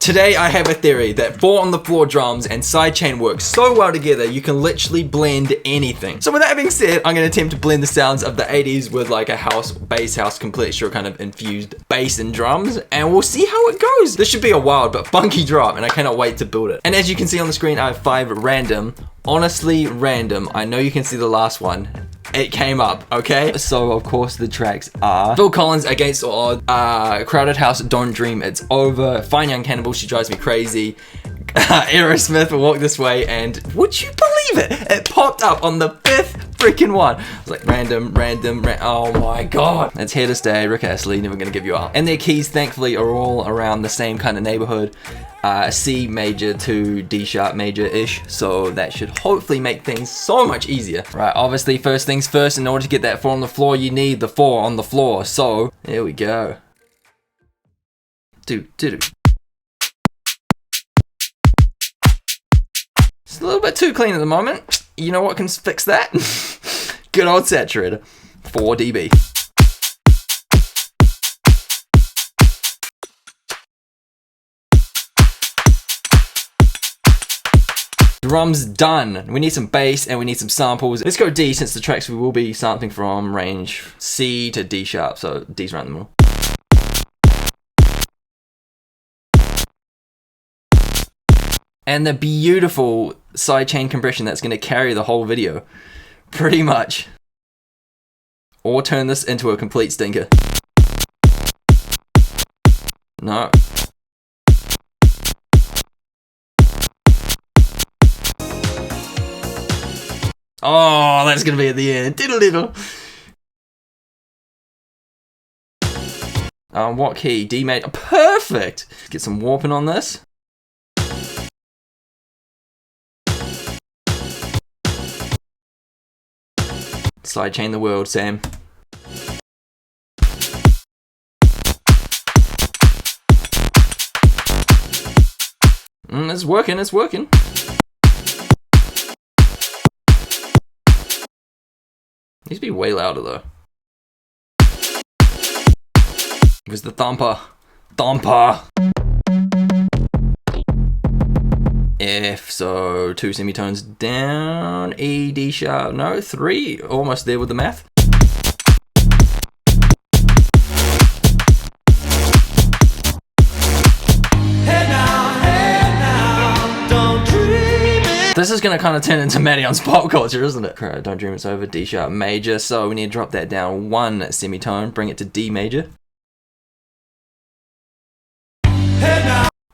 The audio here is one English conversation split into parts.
Today I have a theory that 4 on the floor drums and sidechain work so well together you can literally blend anything. So with that being said, I'm going to attempt to blend the sounds of the 80s with like a bass house Complextro kind of infused bass and drums, and we'll see how it goes. This should be a wild but funky drop, and I cannot wait to build it. And as you can see on the screen, I have 5 random, honestly random. I know you can see the last one. It came up, okay? So, of course, the tracks are Phil Collins, Against All Odds, Crowded House, Don't Dream, It's Over, Fine Young Cannibal, She Drives Me Crazy, Aerosmith, Walk This Way, and would you believe it? It popped up on the 5th freaking one. I was like, random, oh my god. It's here to stay, Rick Astley, never gonna give you up. And their keys, thankfully, are all around the same kind of neighborhood. C major to D sharp major-ish, so that should hopefully make things so much easier. Right, obviously first things first, in order to get that 4 on the floor, you need the 4 on the floor, so here we go. It's a little bit too clean at the moment. You know what can fix that? Good old saturator, 4 dB. Drums done. We need some bass and we need some samples. Let's go D, since the tracks we will be sampling from range C to D sharp, so D's around the middle. And the beautiful sidechain compression that's going to carry the whole video, pretty much. Or turn this into a complete stinker. No. Oh, that's gonna be at the end. Diddle diddle. What key? D major. Perfect. Let's get some warping on this. Sidechain the world, Sam. It's working. It's working. Needs to be way louder though. Where's the thumper? Thumper! F, so 2 semitones down, E, D sharp, no, 3, almost there with the math. This is gonna kind of turn into Maddie on pop culture, isn't it? Don't Dream It's Over, D sharp major, so we need to drop that down 1 semitone, bring it to D major.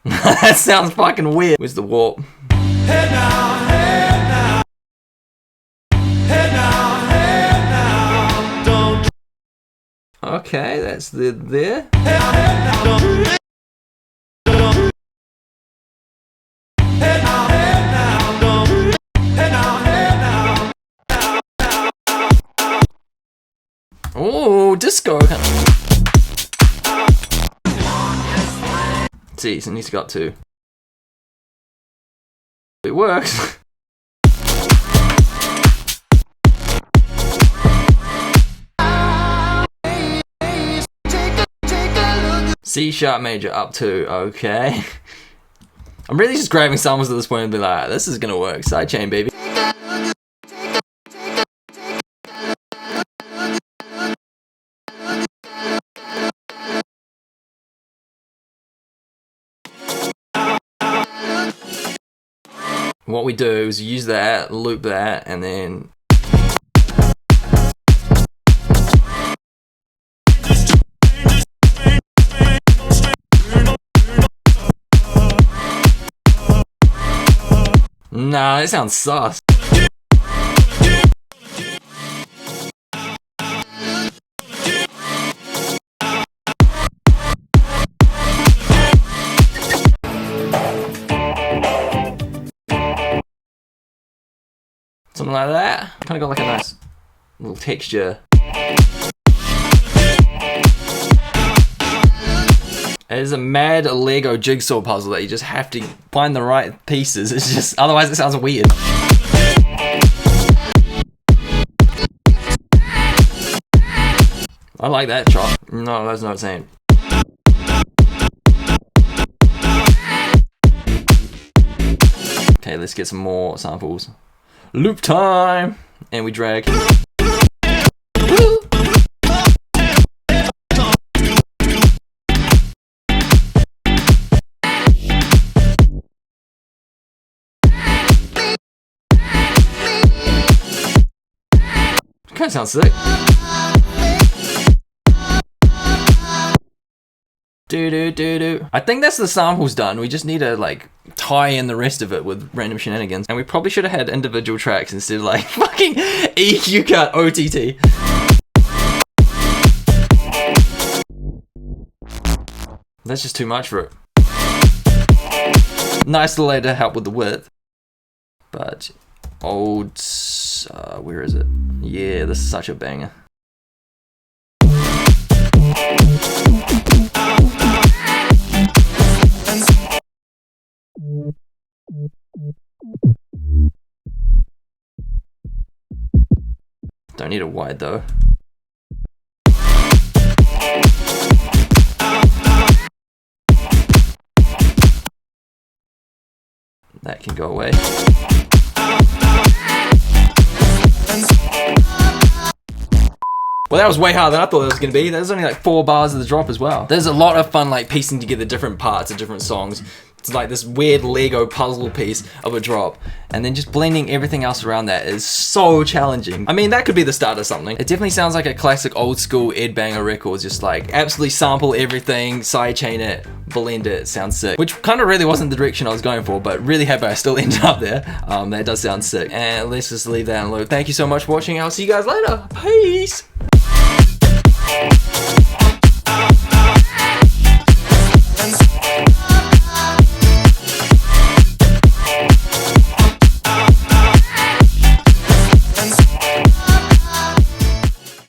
That sounds fucking weird. Where's the warp? Okay, that's there. Oh, disco kind of. See, so it needs to go up 2. It works. C sharp major up 2, okay. I'm really just grabbing samples at this point and be like, this is gonna work. Sidechain, baby. What we do is use that, loop that, and then nah, that sounds sus. Something like that. Kind of got like a nice little texture. It is a mad Lego jigsaw puzzle that you just have to find the right pieces. It's just, otherwise it sounds weird. I like that chop. No, that's not saying. Okay, let's get some more samples. Loop time! And we drag. Kind of sounds sick. I think that's the samples done. We just need to like tie in the rest of it with random shenanigans. And we probably should have had individual tracks instead of like fucking EQ cut OTT. That's just too much for it. Nice delay to help with the width. But old, where is it? Yeah, this is such a banger. Don't need it wide though. That can go away. Well, that was way harder than I thought it was going to be. There's only like 4 bars of the drop as well. There's a lot of fun like piecing together different parts of different songs. It's like this weird Lego puzzle piece of a drop. And then just blending everything else around that is so challenging. I mean, that could be the start of something. It definitely sounds like a classic old school Ed Banger record. Just like absolutely sample everything, sidechain it, blend it, sounds sick. Which kind of really wasn't the direction I was going for, but really happy I still ended up there. That does sound sick. And let's just leave that in loop. Thank you so much for watching. I'll see you guys later. Peace.